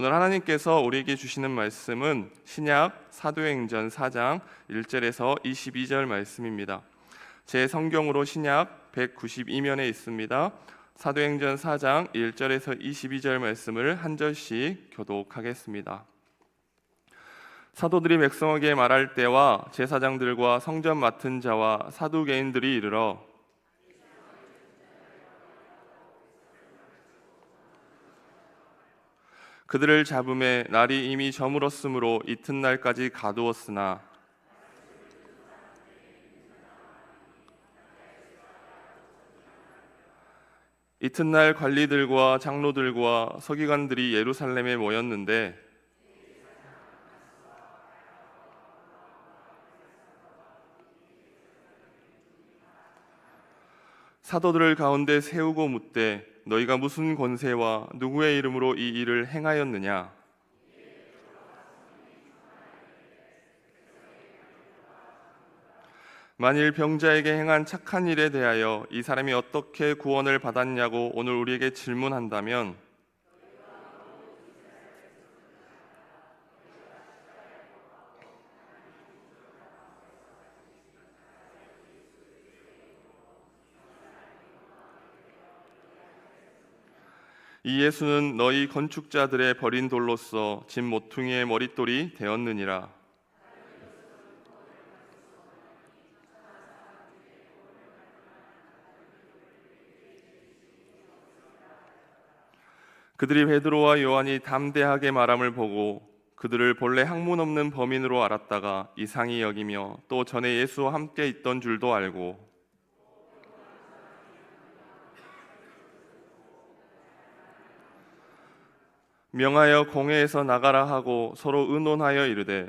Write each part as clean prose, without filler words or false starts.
오늘 하나님께서 우리에게 주시는 말씀은 신약 사도행전 4장 1절에서 22절 말씀입니다. 제 성경으로 신약 192면에 있습니다. 사도행전 4장 1절에서 22절 말씀을 한 절씩 교독하겠습니다. 사도들이 백성에게 말할 때와 제사장들과 성전 맡은 자와 사두개인들이 이르러 그들을 잡음에 날이 이미 저물었으므로 이튿날까지 가두었으나 이튿날 관리들과 장로들과 서기관들이 예루살렘에 모였는데 사도들을 가운데 세우고 묻되 너희가 무슨 권세와 누구의 이름으로 이 일을 행하였느냐? 만일 병자에게 행한 착한 일에 대하여 이 사람이 어떻게 구원을 받았냐고 오늘 우리에게 질문한다면 이 예수는 너희 건축자들의 버린 돌로서 집 모퉁이의 머릿돌이 되었느니라. 그들이 베드로와 요한이 담대하게 말함을 보고 그들을 본래 학문 없는 범인으로 알았다가 이상히 여기며 또 전에 예수와 함께 있던 줄도 알고 명하여 공회에서 나가라 하고 서로 의논하여 이르되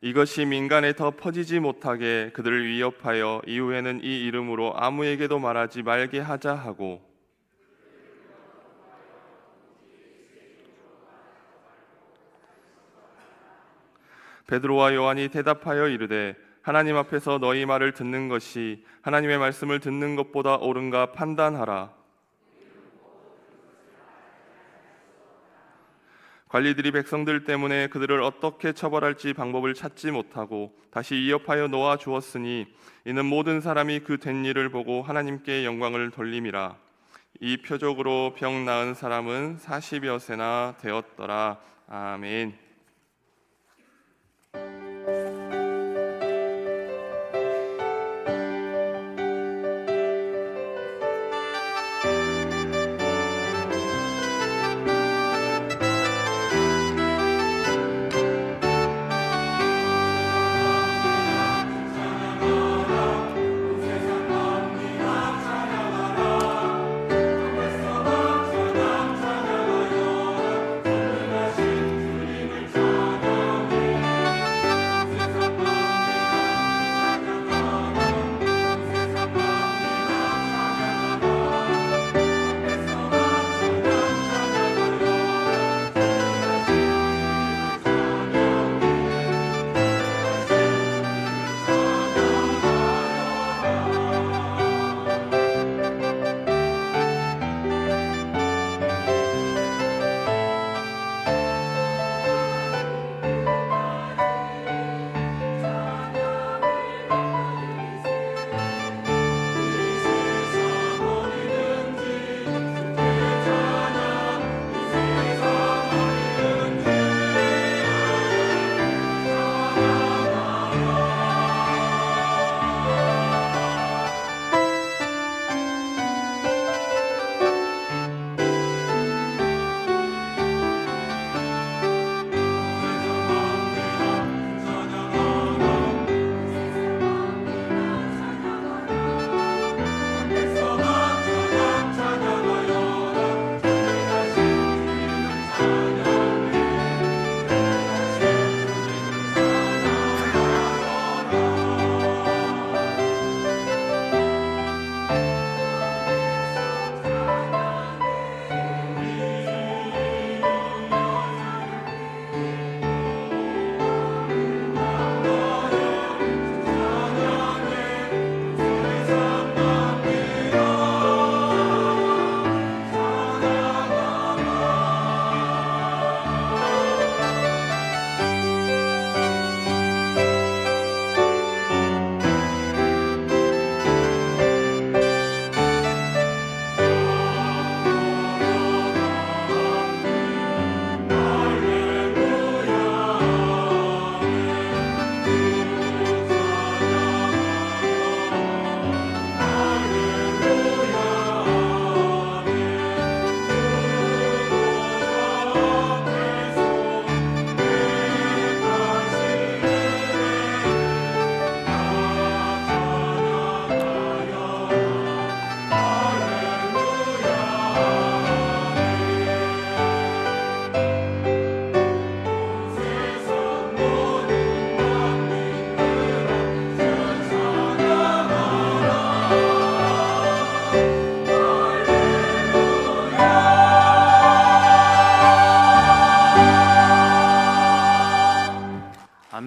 이것이 민간에 더 퍼지지 못하게 그들을 위협하여 이후에는 이 이름으로 아무에게도 말하지 말게 하자 하고 베드로와 요한이 대답하여 이르되 하나님 앞에서 너희 말을 듣는 것이 하나님의 말씀을 듣는 것보다 옳은가 판단하라. 관리들이 백성들 때문에 그들을 어떻게 처벌할지 방법을 찾지 못하고 다시 위협하여 놓아 주었으니 이는 모든 사람이 그 된 일을 보고 하나님께 영광을 돌림이라. 이 표적으로 병 나은 사람은 40여 세나 되었더라. 아멘.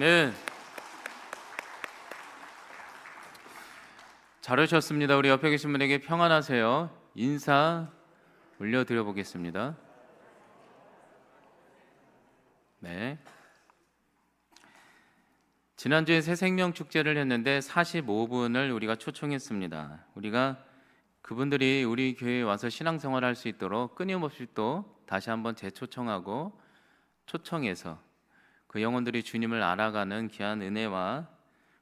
아멘. 잘 오셨습니다. 우리 옆에 계신 분에게 평안하세요 인사 올려드려 보겠습니다. 네. 지난주에 새생명 축제를 했는데 45분을 우리가 초청했습니다. 우리가 그분들이 우리 교회에 와서 신앙생활을 할 수 있도록 끊임없이 또 다시 한번 재초청하고 초청해서 그 영혼들이 주님을 알아가는 귀한 은혜와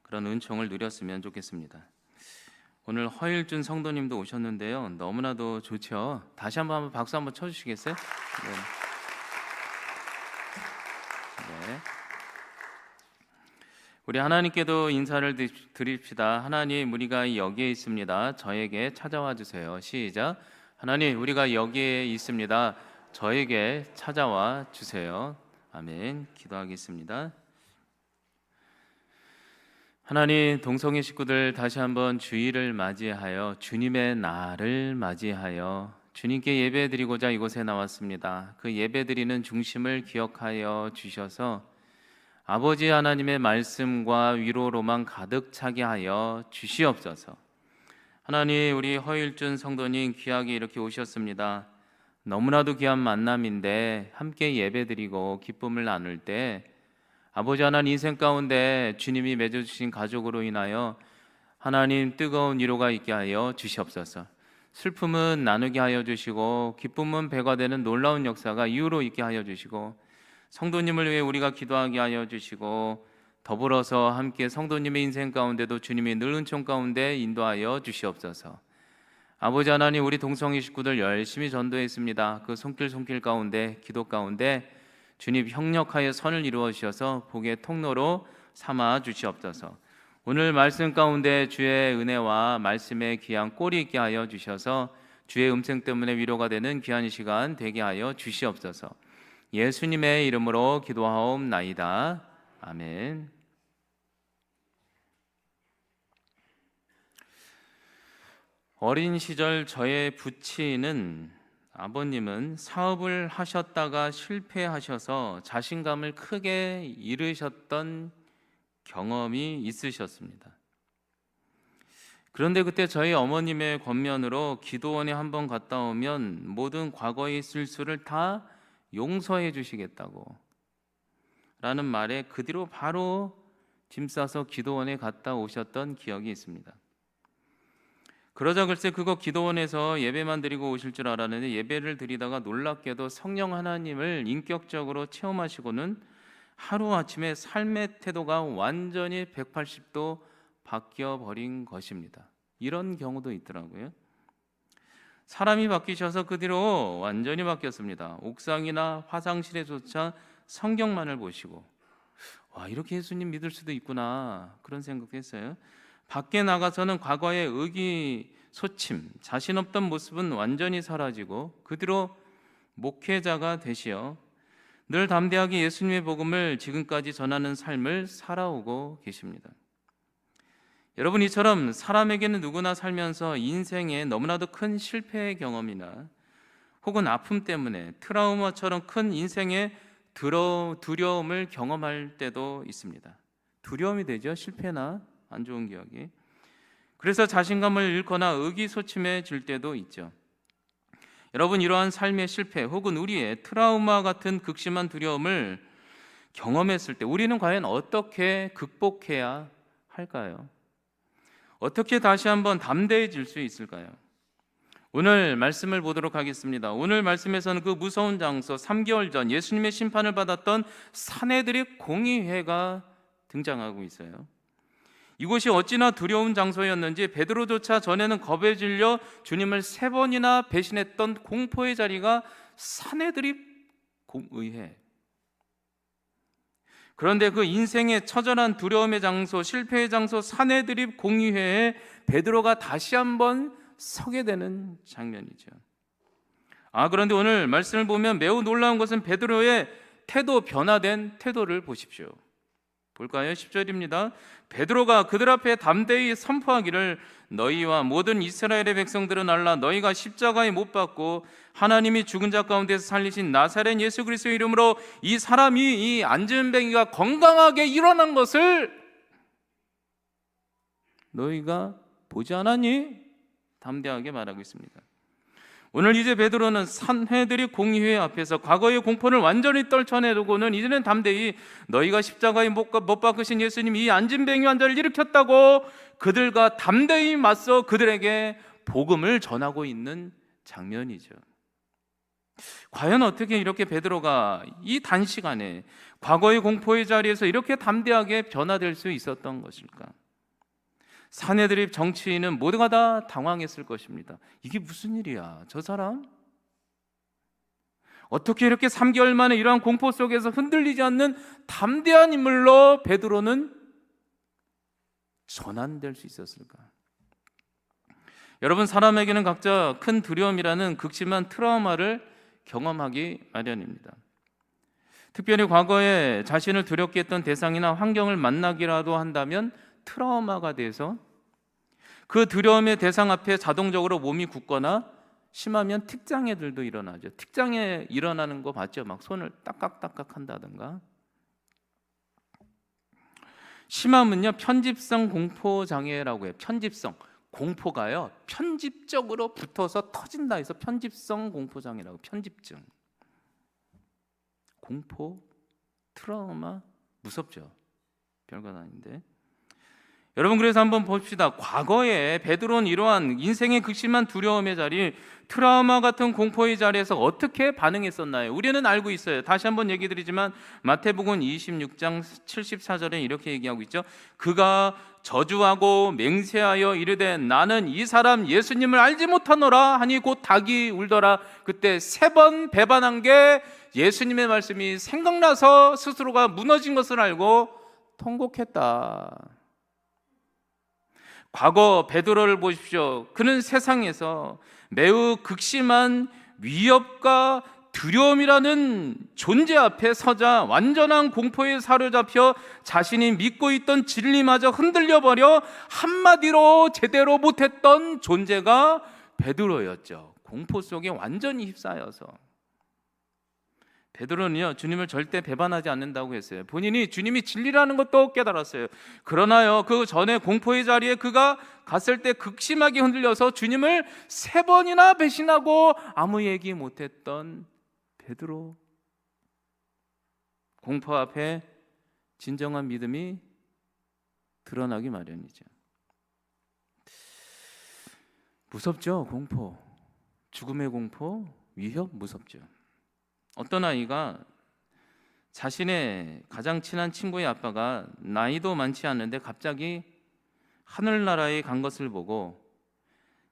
그런 은총을 누렸으면 좋겠습니다. 오늘 허일준 성도님도 오셨는데요. 너무나도 좋죠. 다시 한번 박수 한번 쳐주시겠어요? 네. 네. 우리 하나님께도 인사를 드립시다. 하나님, 우리가 여기에 있습니다. 저에게 찾아와 주세요. 시작. 하나님, 우리가 여기에 있습니다. 저에게 찾아와 주세요. 아멘. 기도하겠습니다. 하나님, 동성애 식구들 다시 한번 주일을 맞이하여 주님의 날을 맞이하여 주님께 예배드리고자 이곳에 나왔습니다. 그 예배드리는 중심을 기억하여 주셔서 아버지 하나님의 말씀과 위로로만 가득 차게 하여 주시옵소서. 하나님, 우리 허일준 성도님 귀하게 이렇게 오셨습니다. 너무나도 귀한 만남인데 함께 예배드리고 기쁨을 나눌 때 아버지 하나님, 인생 가운데 주님이 맺어주신 가족으로 인하여 하나님 뜨거운 위로가 있게 하여 주시옵소서. 슬픔은 나누게 하여 주시고 기쁨은 배가 되는 놀라운 역사가 이후로 있게 하여 주시고 성도님을 위해 우리가 기도하게 하여 주시고 더불어서 함께 성도님의 인생 가운데도 주님의 늘 은총 가운데 인도하여 주시옵소서. 아버지 하나님, 우리 동성애 식구들 열심히 전도했습니다. 그 손길 가운데 기도 가운데 주님 협력하여 선을 이루어 주셔서 복의 통로로 삼아 주시옵소서. 오늘 말씀 가운데 주의 은혜와 말씀의 귀한 꼴이 있게 하여 주셔서 주의 음성 때문에 위로가 되는 귀한 시간 되게 하여 주시옵소서. 예수님의 이름으로 기도하옵나이다. 아멘. 어린 시절 저의 부친은 아버님은 사업을 하셨다가 실패하셔서 자신감을 크게 잃으셨던 경험이 있으셨습니다. 그런데 그때 저희 어머님의 권면으로 기도원에 한번 갔다 오면 모든 과거의 실수를 다 용서해 주시겠다고 라는 말에 그 뒤로 바로 짐 싸서 기도원에 갔다 오셨던 기억이 있습니다. 그러자 글쎄 그거 기도원에서 예배만 드리고 오실 줄 알았는데 예배를 드리다가 놀랍게도 성령 하나님을 인격적으로 체험하시고는 하루아침에 삶의 태도가 완전히 180도 바뀌어버린 것입니다. 이런 경우도 있더라고요. 사람이 바뀌셔서 그 뒤로 완전히 바뀌었습니다. 옥상이나 화장실에조차 성경만을 보시고 와, 이렇게 예수님 믿을 수도 있구나 그런 생각도 했어요. 밖에 나가서는 과거의 의기소침, 자신 없던 모습은 완전히 사라지고 그 뒤로 목회자가 되시어 늘 담대하게 예수님의 복음을 지금까지 전하는 삶을 살아오고 계십니다. 여러분, 이처럼 사람에게는 누구나 살면서 인생에 너무나도 큰 실패의 경험이나 혹은 아픔 때문에 트라우마처럼 큰 인생의 두려움을 경험할 때도 있습니다. 두려움이 되죠. 실패나 안 좋은 기억이. 그래서 자신감을 잃거나 의기소침해질 때도 있죠. 여러분, 이러한 삶의 실패 혹은 우리의 트라우마 같은 극심한 두려움을 경험했을 때 우리는 과연 어떻게 극복해야 할까요? 어떻게 다시 한번 담대해질 수 있을까요? 오늘 말씀을 보도록 하겠습니다. 오늘 말씀에서는 그 무서운 장소 3개월 전 예수님의 심판을 받았던 사내들의 공의회가 등장하고 있어요. 이곳이 어찌나 두려운 장소였는지 베드로조차 전에는 겁에 질려 주님을 3번이나 배신했던 공포의 자리가 사내들의 공의회. 그런데 그 인생의 처절한 두려움의 장소, 실패의 장소 사내들입 공의회에 베드로가 다시 한번 서게 되는 장면이죠. 그런데 오늘 말씀을 보면 매우 놀라운 것은 베드로의 변화된 태도를 보십시오. 볼까요? 10절입니다. 베드로가 그들 앞에 담대히 선포하기를 너희와 모든 이스라엘의 백성들은 알라 너희가 십자가에 못 박고 하나님이 죽은 자 가운데서 살리신 나사렛 예수 그리스도의 이름으로 이 사람이 이 안전뱅이가 건강하게 일어난 것을 너희가 보지 않았니? 담대하게 말하고 있습니다. 오늘 이제 베드로는 산헤드린 공의회 앞에서 과거의 공포를 완전히 떨쳐내두고는 이제는 담대히 너희가 십자가에 못 박으신 예수님이 이 안진뱅이 환자를 일으켰다고 그들과 담대히 맞서 그들에게 복음을 전하고 있는 장면이죠. 과연 어떻게 이렇게 베드로가 이 단시간에 과거의 공포의 자리에서 이렇게 담대하게 변화될 수 있었던 것일까? 사내들의 정치인은 모두가 다 당황했을 것입니다. 이게 무슨 일이야? 저 사람? 어떻게 이렇게 3개월 만에 이러한 공포 속에서 흔들리지 않는 담대한 인물로 베드로는 전환될 수 있었을까? 여러분, 사람에게는 각자 큰 두려움이라는 극심한 트라우마를 경험하기 마련입니다. 특별히 과거에 자신을 두렵게 했던 대상이나 환경을 만나기라도 한다면 트라우마가 돼서 그 두려움의 대상 앞에 자동적으로 몸이 굳거나 심하면 특장애들도 일어나죠. 특장애 일어나는 거 봤죠? 막 손을 딱깍딱깍 한다든가. 심하면요 편집성 공포장애라고 해요. 편집성 공포가요 편집적으로 붙어서 터진다 해서 편집성 공포장애라고. 편집증, 공포, 트라우마 무섭죠. 별것 아닌데. 여러분, 그래서 한번 봅시다. 과거에 베드로는 이러한 인생의 극심한 두려움의 자리, 트라우마 같은 공포의 자리에서 어떻게 반응했었나요? 우리는 알고 있어요. 다시 한번 얘기 드리지만 마태복음 26장 74절에 이렇게 얘기하고 있죠. 그가 저주하고 맹세하여 이르되 나는 이 사람 예수님을 알지 못하노라 하니 곧 닭이 울더라. 그때 3번 배반한 게 예수님의 말씀이 생각나서 스스로가 무너진 것을 알고 통곡했다. 과거 베드로를 보십시오. 그는 세상에서 매우 극심한 위협과 두려움이라는 존재 앞에 서자 완전한 공포에 사로잡혀 자신이 믿고 있던 진리마저 흔들려버려 한마디로 제대로 못했던 존재가 베드로였죠. 공포 속에 완전히 휩싸여서. 베드로는요 주님을 절대 배반하지 않는다고 했어요. 본인이 주님이 진리라는 것도 깨달았어요. 그러나요 그 전에 공포의 자리에 그가 갔을 때 극심하게 흔들려서 주님을 3번이나 배신하고 아무 얘기 못했던 베드로. 공포 앞에 진정한 믿음이 드러나기 마련이죠. 무섭죠. 공포, 죽음의 공포, 위협 무섭죠. 어떤 아이가 자신의 가장 친한 친구의 아빠가 나이도 많지 않은데 갑자기 하늘나라에 간 것을 보고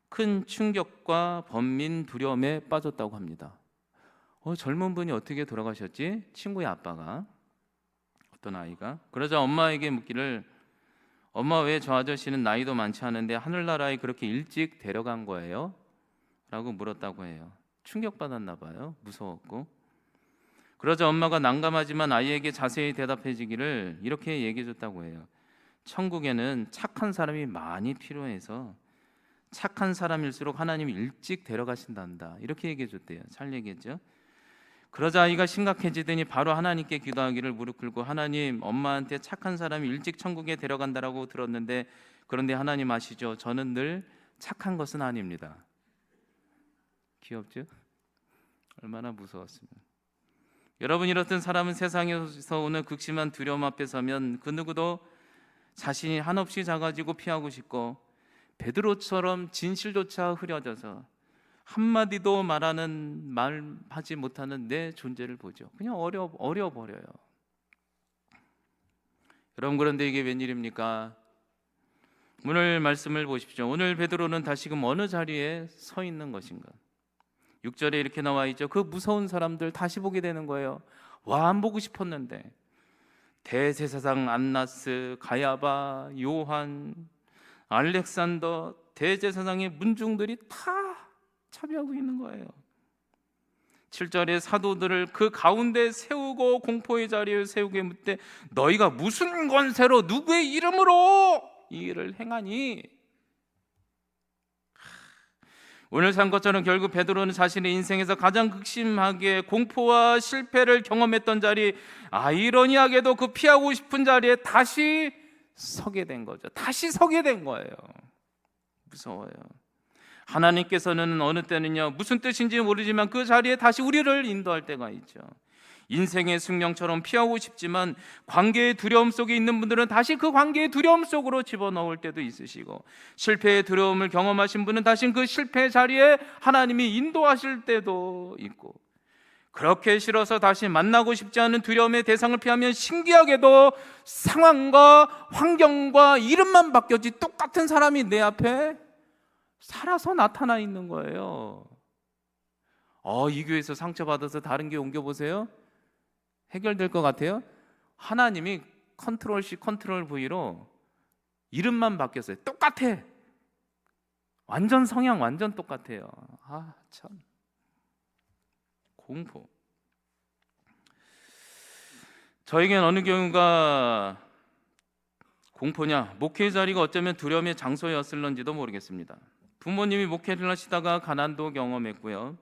큰 충격과 번민 두려움에 빠졌다고 합니다. 젊은 분이 어떻게 돌아가셨지? 친구의 아빠가. 어떤 아이가. 그러자 엄마에게 묻기를 엄마 왜 저 아저씨는 나이도 많지 않은데 하늘나라에 그렇게 일찍 데려간 거예요? 라고 물었다고 해요. 충격받았나 봐요. 무서웠고. 그러자 엄마가 난감하지만 아이에게 자세히 대답해 주기를 이렇게 얘기해 줬다고 해요. 천국에는 착한 사람이 많이 필요해서 착한 사람일수록 하나님이 일찍 데려가신단다. 이렇게 얘기해 줬대요. 잘 얘기했죠. 그러자 아이가 심각해지더니 바로 하나님께 기도하기를 무릎 꿇고 하나님, 엄마한테 착한 사람이 일찍 천국에 데려간다라고 들었는데 그런데 하나님 아시죠? 저는 늘 착한 것은 아닙니다. 귀엽죠? 얼마나 무서웠으면. 여러분, 이렇던 사람은 세상에서 오는 극심한 두려움 앞에 서면 그 누구도 자신이 한없이 작아지고 피하고 싶고 베드로처럼 진실조차 흐려져서 한마디도 말하지 못하는 내 존재를 보죠. 그냥 어려버려요. 여러분, 그런데 이게 웬일입니까? 오늘 말씀을 보십시오. 오늘 베드로는 다시금 어느 자리에 서 있는 것인가? 6절에 이렇게 나와 있죠. 그 무서운 사람들 다시 보게 되는 거예요. 와, 안 보고 싶었는데 대제사장 안나스, 가야바, 요한, 알렉산더 대제사장의 문중들이 다 참여하고 있는 거예요. 7절에 사도들을 그 가운데 세우고 공포의 자리에 세우게 묻되 너희가 무슨 권세로 누구의 이름으로 이 일을 행하니? 오늘 산 것처럼 결국 베드로는 자신의 인생에서 가장 극심하게 공포와 실패를 경험했던 자리, 아이러니하게도 그 피하고 싶은 자리에 다시 서게 된 거죠. 다시 서게 된 거예요. 무서워요. 하나님께서는 어느 때는요, 무슨 뜻인지 모르지만 그 자리에 다시 우리를 인도할 때가 있죠. 인생의 숙명처럼 피하고 싶지만 관계의 두려움 속에 있는 분들은 다시 그 관계의 두려움 속으로 집어넣을 때도 있으시고, 실패의 두려움을 경험하신 분은 다시 그 실패의 자리에 하나님이 인도하실 때도 있고, 그렇게 싫어서 다시 만나고 싶지 않은 두려움의 대상을 피하면 신기하게도 상황과 환경과 이름만 바뀌었지 똑같은 사람이 내 앞에 살아서 나타나 있는 거예요. 이 교회에서 상처받아서 다른 교회 옮겨보세요. 해결될 것 같아요? 하나님이 컨트롤 C 컨트롤 V로 이름만 바뀌었어요. 똑같아. 완전 성향 완전 똑같아요. 참 공포. 저에겐 어느 경우가 공포냐, 목회 자리가 어쩌면 두려움의 장소였을런지도 모르겠습니다. 부모님이 목회를 하시다가 가난도 경험했고요.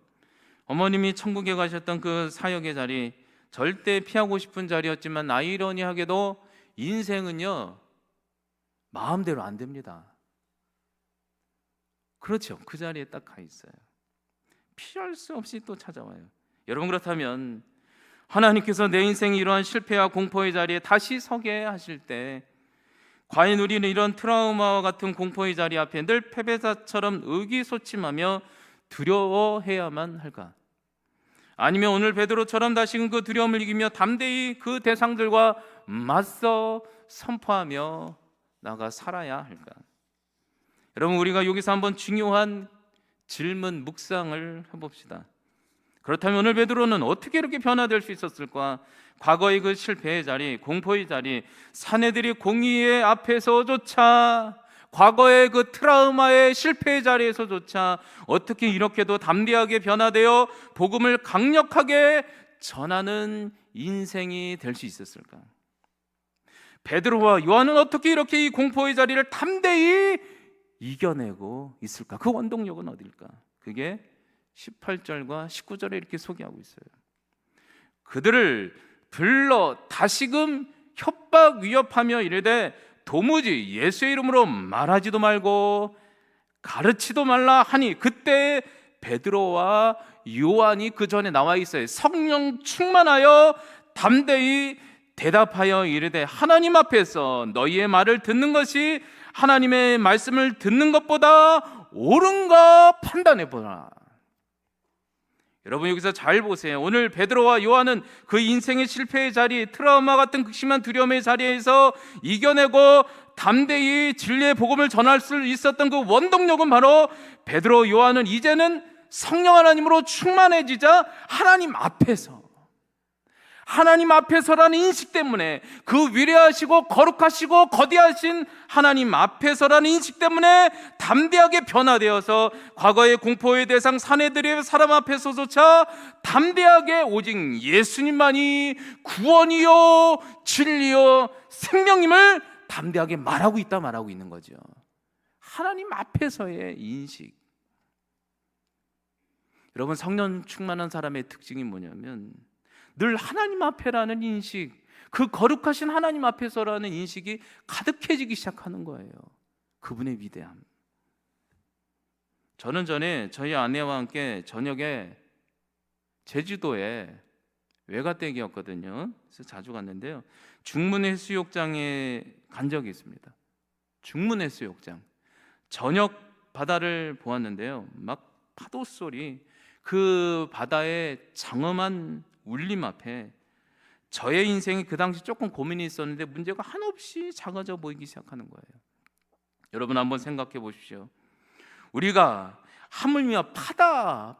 어머님이 천국에 가셨던 그 사역의 자리, 절대 피하고 싶은 자리였지만 아이러니하게도 인생은요, 마음대로 안 됩니다. 그렇죠. 그 자리에 딱 가 있어요. 피할 수 없이 또 찾아와요. 여러분, 그렇다면 하나님께서 내 인생이 이러한 실패와 공포의 자리에 다시 서게 하실 때 과연 우리는 이런 트라우마와 같은 공포의 자리 앞에 늘 패배자처럼 의기소침하며 두려워해야만 할까? 아니면 오늘 베드로처럼 다시금 그 두려움을 이기며 담대히 그 대상들과 맞서 선포하며 나가 살아야 할까? 여러분, 우리가 여기서 한번 중요한 질문 묵상을 해봅시다. 그렇다면 오늘 베드로는 어떻게 이렇게 변화될 수 있었을까? 과거의 그 실패의 자리, 공포의 자리, 사내들이 공의의 앞에서조차, 과거의 그 트라우마의 실패의 자리에서조차 어떻게 이렇게도 담대하게 변화되어 복음을 강력하게 전하는 인생이 될 수 있었을까? 베드로와 요한은 어떻게 이렇게 이 공포의 자리를 담대히 이겨내고 있을까? 그 원동력은 어딜까? 그게 18절과 19절에 이렇게 소개하고 있어요. 그들을 불러 다시금 협박 위협하며 이르되 도무지 예수의 이름으로 말하지도 말고 가르치도 말라 하니, 그때 베드로와 요한이 그 전에 나와 있어요. 성령 충만하여 담대히 대답하여 이르되 하나님 앞에서 너희의 말을 듣는 것이 하나님의 말씀을 듣는 것보다 옳은가 판단해 보라. 여러분, 여기서 잘 보세요. 오늘 베드로와 요한은 그 인생의 실패의 자리, 트라우마 같은 극심한 두려움의 자리에서 이겨내고 담대히 진리의 복음을 전할 수 있었던 그 원동력은 바로 베드로, 요한은 이제는 성령 하나님으로 충만해지자 하나님 앞에서라는 인식 때문에, 그 위대하시고 거룩하시고 거대하신 하나님 앞에서라는 인식 때문에 담대하게 변화되어서 과거의 공포의 대상 사내들의 사람 앞에서조차 담대하게 오직 예수님만이 구원이요 진리요 생명임을 담대하게 말하고 있는 거죠. 하나님 앞에서의 인식. 여러분, 성령 충만한 사람의 특징이 뭐냐면 늘 하나님 앞에라는 인식, 그 거룩하신 하나님 앞에서라는 인식이 가득해지기 시작하는 거예요. 그분의 위대함. 저는 전에 저희 아내와 함께 저녁에 제주도에 외가댁이었거든요. 그래서 자주 갔는데요, 중문해수욕장에 간 적이 있습니다. 중문해수욕장. 저녁 바다를 보았는데요, 막 파도 소리, 그 바다의 장엄한 울림 앞에 저의 인생이 그 당시 조금 고민이 있었는데 문제가 한없이 작아져 보이기 시작하는 거예요. 여러분, 한번 생각해 보십시오. 우리가 하물며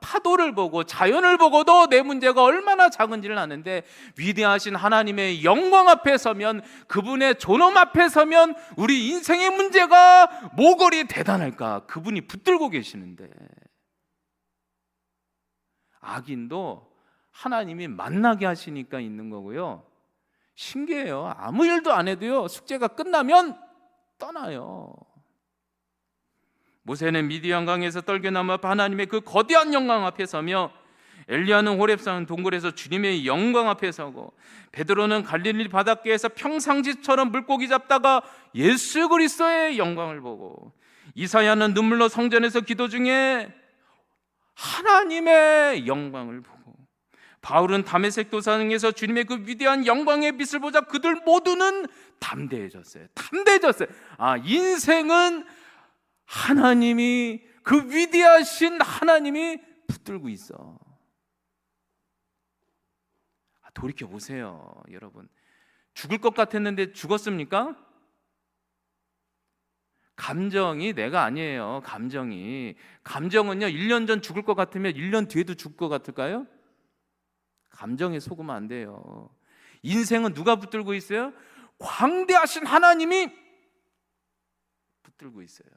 파도를 보고 자연을 보고도 내 문제가 얼마나 작은지를 아는데, 위대하신 하나님의 영광 앞에 서면, 그분의 존엄 앞에 서면 우리 인생의 문제가 뭐거리 대단할까? 그분이 붙들고 계시는데, 악인도 하나님이 만나게 하시니까 있는 거고요. 신기해요. 아무 일도 안 해도요, 숙제가 끝나면 떠나요. 모세는 미디안 강에서 떨겨나무 앞 하나님의 그 거대한 영광 앞에 서며, 엘리야는 호렙산 동굴에서 주님의 영광 앞에 서고, 베드로는 갈릴리 바닷가에서 평상시처럼 물고기 잡다가 예수 그리스도의 영광을 보고, 이사야는 눈물로 성전에서 기도 중에 하나님의 영광을 보고, 바울은 다메섹 도상에서 주님의 그 위대한 영광의 빛을 보자 그들 모두는 담대해졌어요. 인생은 하나님이, 그 위대하신 하나님이 붙들고 있어. 돌이켜 보세요, 여러분. 죽을 것 같았는데 죽었습니까? 감정이 내가 아니에요. 감정은요, 1년 전 죽을 것 같으면 1년 뒤에도 죽을 것 같을까요? 감정에 속으면 안 돼요. 인생은 누가 붙들고 있어요? 광대하신 하나님이 붙들고 있어요.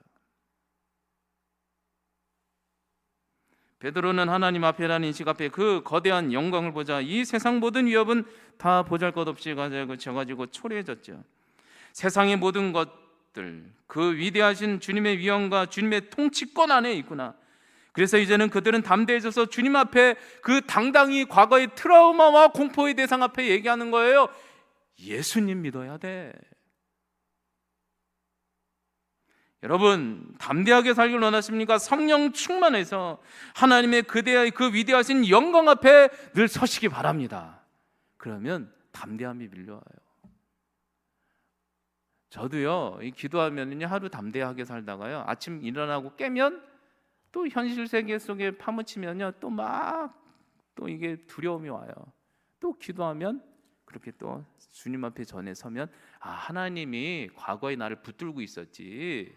베드로는 하나님 앞에라는 인식 앞에 그 거대한 영광을 보자 이 세상 모든 위협은 다 보잘것없이 져가지고 초래해졌죠. 세상의 모든 것들, 그 위대하신 주님의 위엄과 주님의 통치권 안에 있구나. 그래서 이제는 그들은 담대해져서 주님 앞에 그 당당히 과거의 트라우마와 공포의 대상 앞에 얘기하는 거예요. 예수님 믿어야 돼. 여러분, 담대하게 살기를 원하십니까? 성령 충만해서 하나님의 그 위대하신 영광 앞에 늘 서시기 바랍니다. 그러면 담대함이 밀려와요. 저도요, 이 기도하면은요, 하루 담대하게 살다가요, 아침 일어나고 깨면 또 현실 세계 속에 파묻히면요, 또 이게 두려움이 와요. 또 기도하면 그렇게 또 주님 앞에 전에 서면, 하나님이 과거에 나를 붙들고 있었지,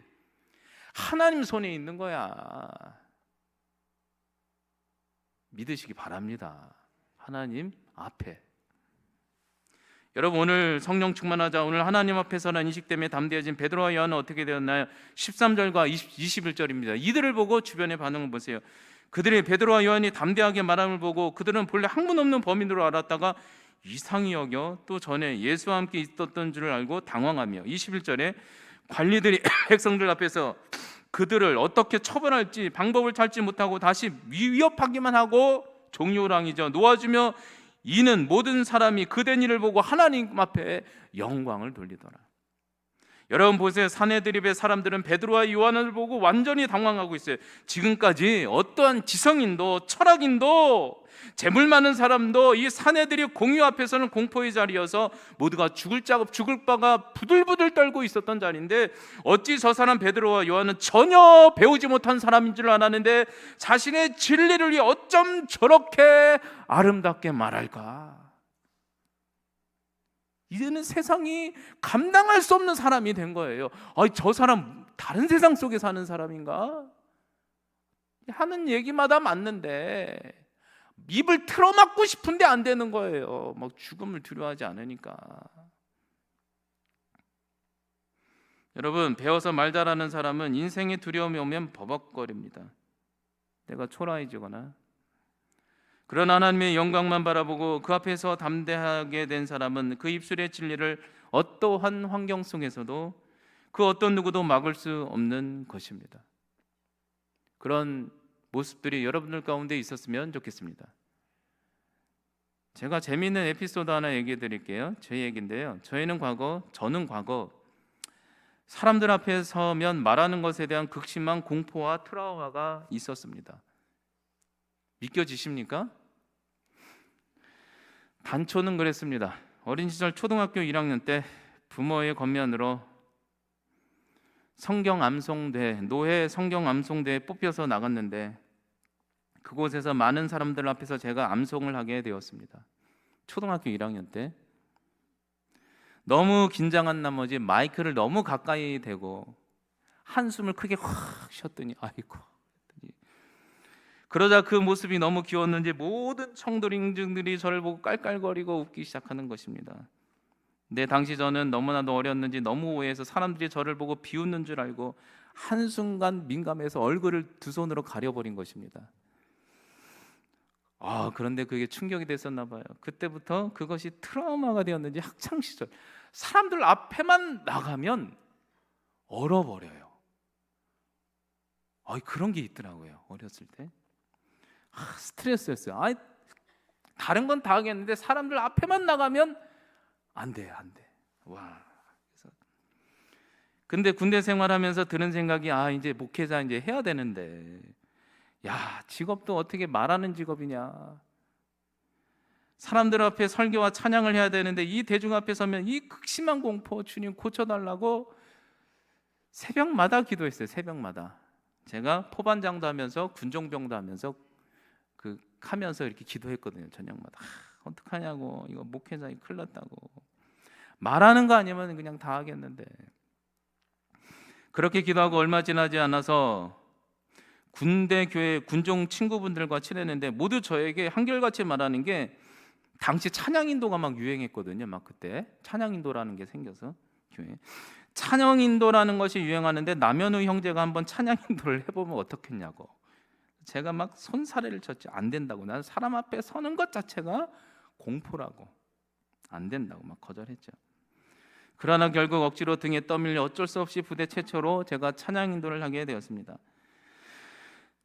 하나님 손에 있는 거야. 믿으시기 바랍니다. 하나님 앞에. 여러분, 오늘 성령 충만하자, 오늘 하나님 앞에서는 인식 때문에 담대해진 베드로와 요한은 어떻게 되었나요? 13절과 21절입니다. 이들을 보고 주변의 반응을 보세요. 그들이 베드로와 요한이 담대하게 말함을 보고 그들은 본래 학문 없는 범인으로 알았다가 이상히 여겨 또 전에 예수와 함께 있었던 줄을 알고 당황하며, 21절에 관리들이 백성들 앞에서 그들을 어떻게 처벌할지 방법을 찾지 못하고 다시 위협하기만 하고 종료랑이죠, 놓아주며, 이는 모든 사람이 그된 일을 보고 하나님 앞에 영광을 돌리더라. 여러분 보세요. 사내드립의 사람들은 베드로와 요한을 보고 완전히 당황하고 있어요. 지금까지 어떠한 지성인도 철학인도 재물 많은 사람도 이 사내드립 공유 앞에서는 공포의 자리여서 모두가 죽을 바가 부들부들 떨고 있었던 자리인데, 어찌 저 사람 베드로와 요한은 전혀 배우지 못한 사람인 줄 알았는데 자신의 진리를 위해 어쩜 저렇게 아름답게 말할까? 이제는 세상이 감당할 수 없는 사람이 된 거예요. 저 사람 다른 세상 속에 사는 사람인가? 하는 얘기마다 맞는데 입을 틀어막고 싶은데 안 되는 거예요. 막 죽음을 두려워하지 않으니까. 여러분, 배워서 말 잘하는 사람은 인생의 두려움이 오면 버벅거립니다. 내가 초라해지거나. 그런 하나님의 영광만 바라보고 그 앞에서 담대하게 된 사람은 그 입술의 진리를 어떠한 환경 속에서도 그 어떤 누구도 막을 수 없는 것입니다. 그런 모습들이 여러분들 가운데 있었으면 좋겠습니다. 제가 재미있는 에피소드 하나 얘기해 드릴게요. 제 얘기인데요. 저는 과거 사람들 앞에 서면 말하는 것에 대한 극심한 공포와 트라우마가 있었습니다. 믿겨지십니까? 단초는 그랬습니다. 어린 시절 초등학교 1학년 때 부모의 권면으로 노회 성경 암송대에 뽑혀서 나갔는데 그곳에서 많은 사람들 앞에서 제가 암송을 하게 되었습니다. 초등학교 1학년 때 너무 긴장한 나머지 마이크를 너무 가까이 대고 한숨을 크게 확 쉬었더니 아이고, 그러자 그 모습이 너무 귀여웠는지 모든 청도링들이 저를 보고 깔깔거리고 웃기 시작하는 것입니다. 근데 당시 저는 너무나도 어렸는지 너무 오해해서 사람들이 저를 보고 비웃는 줄 알고 한순간 민감해서 얼굴을 두 손으로 가려버린 것입니다. 그런데 그게 충격이 됐었나 봐요. 그때부터 그것이 트라우마가 되었는지 학창 시절 사람들 앞에만 나가면 얼어버려요. 그런 게 있더라고요. 어렸을 때 스트레스였어요. 다른 건 다 하겠는데 사람들 앞에만 나가면 안 돼. 와. 근데 군대 생활하면서 드는 생각이 이제 목회자 이제 해야 되는데 직업도 어떻게 말하는 직업이냐. 사람들 앞에 설교와 찬양을 해야 되는데 이 대중 앞에 서면 이 극심한 공포, 주님 고쳐달라고 새벽마다 기도했어요. 새벽마다. 제가 포반장도 하면서 군종병도 하면서 하면서 이렇게 기도했거든요. 저녁마다. 어떡하냐고. 이거 목회자이 큰일 났다고. 말하는 거 아니면 그냥 다 하겠는데. 그렇게 기도하고 얼마 지나지 않아서 군대 교회 군종 친구분들과 친했는데 모두 저에게 한결같이 말하는 게 당시 찬양인도가 막 유행했거든요. 막 그때 찬양인도라는 게 생겨서 교회 찬양인도라는 것이 유행하는데 남현우 형제가 한번 찬양인도를 해보면 어떻겠냐고. 제가 막 손사래를 쳤지. 안 된다고. 나는 사람 앞에 서는 것 자체가 공포라고. 안 된다고 막 거절했죠. 그러나 결국 억지로 등에 떠밀려 어쩔 수 없이 부대 최초로 제가 찬양인도를 하게 되었습니다.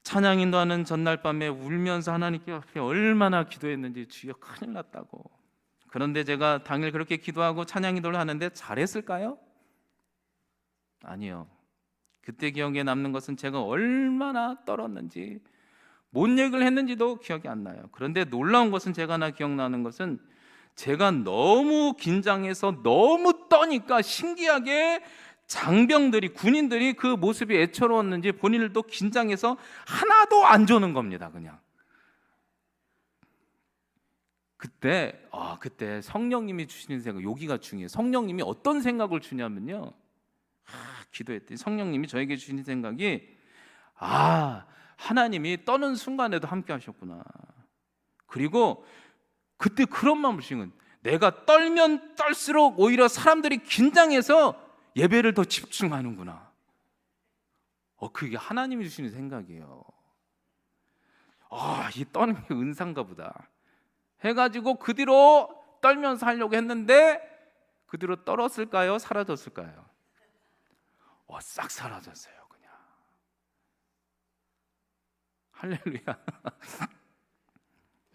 찬양인도하는 전날 밤에 울면서 하나님께 앞에 얼마나 기도했는지 주여 큰일 났다고. 그런데 제가 당일 그렇게 기도하고 찬양인도를 하는데 잘했을까요? 아니요. 그때 기억에 남는 것은 제가 얼마나 떨었는지 뭔 얘기를 했는지도 기억이 안 나요. 그런데 놀라운 것은 제가 기억나는 것은 제가 너무 긴장해서 너무 떠니까 신기하게 장병들이 군인들이 그 모습이 애처로웠는지 본인들도 긴장해서 하나도 안 조는 겁니다. 그냥 그때 성령님이 주시는 생각, 여기가 중요해요. 성령님이 어떤 생각을 주냐면요, 기도했더니 성령님이 저에게 주시는 생각이 하나님이 떠는 순간에도 함께 하셨구나. 그리고 그때 그런 마음을 주신 건 내가 떨면 떨수록 오히려 사람들이 긴장해서 예배를 더 집중하는구나. 그게 하나님이 주시는 생각이에요. 이 떠는 게 은사인가 보다 해가지고 그 뒤로 떨면서 하려고 했는데 그 뒤로 떨었을까요? 사라졌을까요? 싹 사라졌어요. 그냥 할렐루야.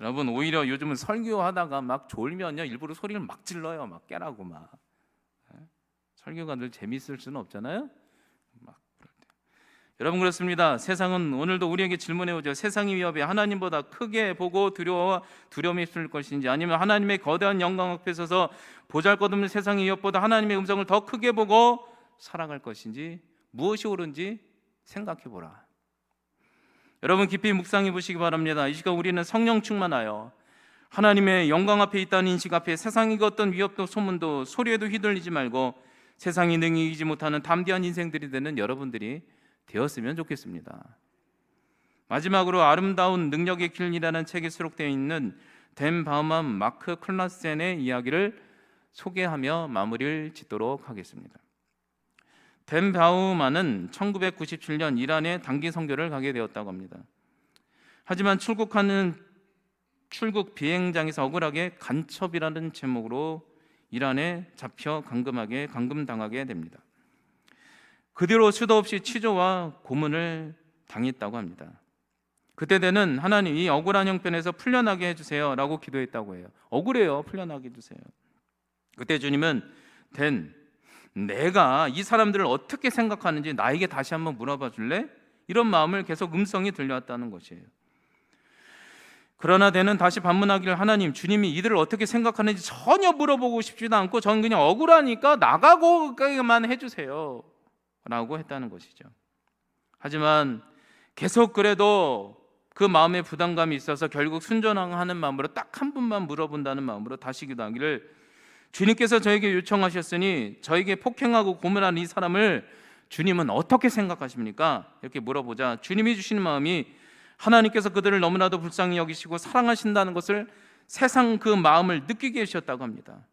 여러분, 오히려 요즘은 설교하다가 막 졸면요 일부러 소리를 막 질러요. 막 깨라고 막. 설교가 늘 재밌을 수는 없잖아요. 막 그럴 때. 여러분, 그렇습니다. 세상은 오늘도 우리에게 질문해 오죠. 세상의 위협이 하나님보다 크게 보고 두려움이 있을 것인지, 아니면 하나님의 거대한 영광 앞에 서서 보잘것없는 세상의 위협보다 하나님의 음성을 더 크게 보고 살아갈 것인지, 무엇이 옳은지 생각해 보라. 여러분, 깊이 묵상해 보시기 바랍니다. 이 시간 우리는 성령 충만하여 하나님의 영광 앞에 있다는 인식 앞에 세상의 어떤 위협도 소문도 소리에도 휘둘리지 말고 세상이 능히 이기지 못하는 담대한 인생들이 되는 여러분들이 되었으면 좋겠습니다. 마지막으로 아름다운 능력의 길이라는 책에 수록되어 있는 댄 바우만 마크 클라센의 이야기를 소개하며 마무리를 짓도록 하겠습니다. 댄 바우만은 1997년 이란에 단기 선교를 가게 되었다고 합니다. 하지만 출국 비행장에서 억울하게 간첩이라는 제목으로 이란에 잡혀 감금당하게 됩니다. 그 뒤로 수도 없이 취조와 고문을 당했다고 합니다. 그때 되는 하나님, 이 억울한 형편에서 풀려나게 해주세요 라고 기도했다고 해요. 억울해요. 풀려나게 해주세요. 그때 주님은 내가 이 사람들을 어떻게 생각하는지 나에게 다시 한번 물어봐 줄래? 이런 마음을 계속 음성이 들려왔다는 것이에요. 그러나 댄은 다시 반문하기를, 하나님, 주님이 이들을 어떻게 생각하는지 전혀 물어보고 싶지도 않고 전 그냥 억울하니까 나가고만 해주세요 라고 했다는 것이죠. 하지만 계속 그래도 그 마음에 부담감이 있어서 결국 순전하는 마음으로 딱 한 분만 물어본다는 마음으로 다시 기도하기를, 주님께서 저에게 요청하셨으니 저에게 폭행하고 고문하는 이 사람을 주님은 어떻게 생각하십니까? 이렇게 물어보자 주님이 주시는 마음이 하나님께서 그들을 너무나도 불쌍히 여기시고 사랑하신다는 것을 세상 그 마음을 느끼게 해주셨다고 합니다.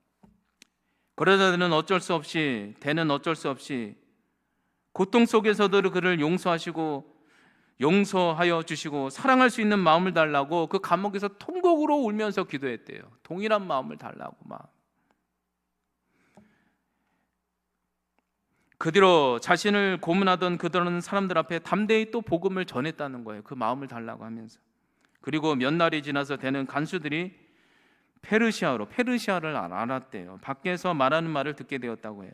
그러자 댄은 어쩔 수 없이 고통 속에서도 그를 용서하시고 용서하여 주시고 사랑할 수 있는 마음을 달라고 그 감옥에서 통곡으로 울면서 기도했대요. 동일한 마음을 달라고 막. 그 뒤로 자신을 고문하던 그들은 사람들 앞에 담대히 또 복음을 전했다는 거예요. 그 마음을 달라고 하면서. 그리고 몇 날이 지나서 되는 간수들이 페르시아를 알았대요. 밖에서 말하는 말을 듣게 되었다고 해요.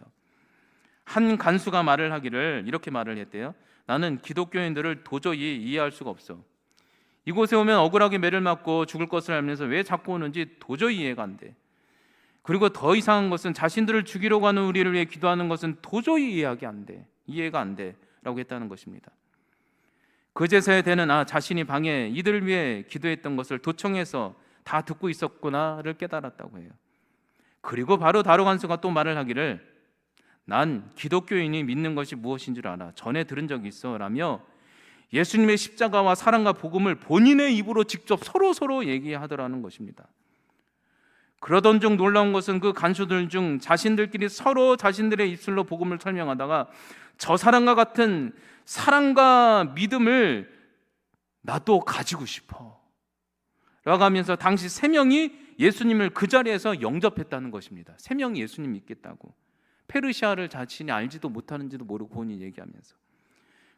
한 간수가 말을 하기를 이렇게 말을 했대요. 나는 기독교인들을 도저히 이해할 수가 없어. 이곳에 오면 억울하게 매를 맞고 죽을 것을 알면서 왜 자꾸 오는지 도저히 이해가 안 돼. 그리고 더 이상한 것은 자신들을 죽이려고 하는 우리를 위해 기도하는 것은 도저히 이해가 안 돼 라고 했다는 것입니다. 그제서야 되는 자신이 방에 이들을 위해 기도했던 것을 도청에서 다 듣고 있었구나를 깨달았다고 해요. 그리고 바로 다로 간수가 또 말을 하기를 난 기독교인이 믿는 것이 무엇인 줄 알아. 전에 들은 적이 있어 라며 예수님의 십자가와 사랑과 복음을 본인의 입으로 직접 서로 얘기하더라는 것입니다. 그러던 중 놀라운 것은 그 간수들 중 자신들끼리 서로 자신들의 입술로 복음을 설명하다가 저 사람과 같은 사랑과 믿음을 나도 가지고 싶어 라고 하면서 당시 3명이 예수님을 그 자리에서 영접했다는 것입니다. 3명이 예수님 믿겠다고. 페르시아를 자신이 알지도 못하는지도 모르고 본인이 얘기하면서.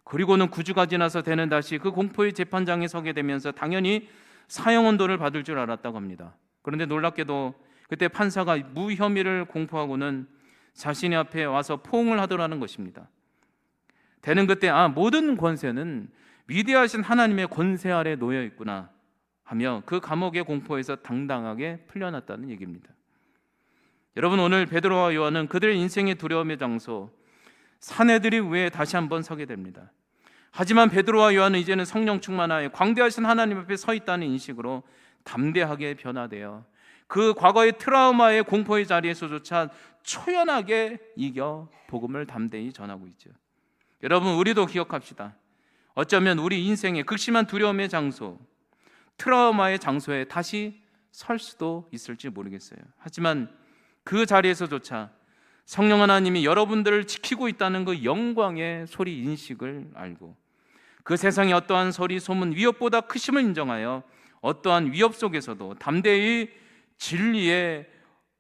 그리고는 9주가 지나서 되는 다시 그 공포의 재판장에 서게 되면서 당연히 사형언도를 받을 줄 알았다고 합니다. 그런데 놀랍게도 그때 판사가 무혐의를 공포하고는 자신의 앞에 와서 포옹을 하더라는 것입니다. 되는 그때 모든 권세는 위대하신 하나님의 권세 아래 놓여 있구나 하며 그 감옥의 공포에서 당당하게 풀려났다는 얘기입니다. 여러분, 오늘 베드로와 요한은 그들의 인생의 두려움의 장소 사내들이 위에 다시 한번 서게 됩니다. 하지만 베드로와 요한은 이제는 성령 충만하여 광대하신 하나님 앞에 서 있다는 인식으로 담대하게 변화되어 그 과거의 트라우마의 공포의 자리에서조차 초연하게 이겨 복음을 담대히 전하고 있죠. 여러분, 우리도 기억합시다. 어쩌면 우리 인생의 극심한 두려움의 장소, 트라우마의 장소에 다시 설 수도 있을지 모르겠어요. 하지만 그 자리에서조차 성령 하나님이 여러분들을 지키고 있다는 그 영광의 소리 인식을 알고 그 세상의 어떠한 소리 소문 위협보다 크심을 인정하여 어떠한 위협 속에서도 담대히 진리의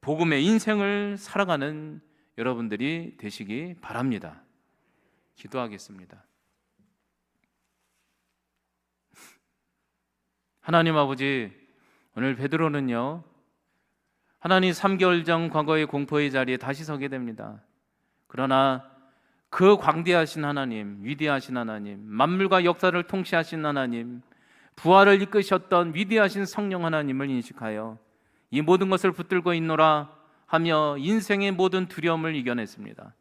복음의 인생을 살아가는 여러분들이 되시기 바랍니다. 기도하겠습니다. 하나님 아버지, 오늘 베드로는요 하나님 3개월 전 과거의 공포의 자리에 다시 서게 됩니다. 그러나 그 광대하신 하나님, 위대하신 하나님, 만물과 역사를 통치하신 하나님, 부활을 이끄셨던 위대하신 성령 하나님을 인식하여 이 모든 것을 붙들고 있노라 하며 인생의 모든 두려움을 이겨냈습니다.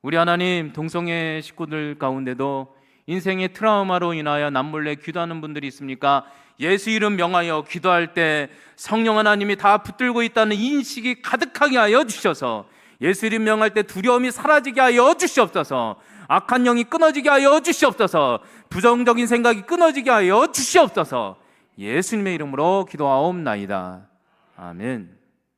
우리 하나님, 동성애 식구들 가운데도 인생의 트라우마로 인하여 남몰래 기도하는 분들이 있습니까? 예수 이름 명하여 기도할 때 성령 하나님이 다 붙들고 있다는 인식이 가득하게 하여 주셔서 예수 이름 명할 때 두려움이 사라지게 하여 주시옵소서. 악한 영이 끊어지게 하여 주시옵소서. 부정적인 생각이 끊어지게 하여 주시옵소서. 예수님의 이름으로 기도하옵나이다. 아멘.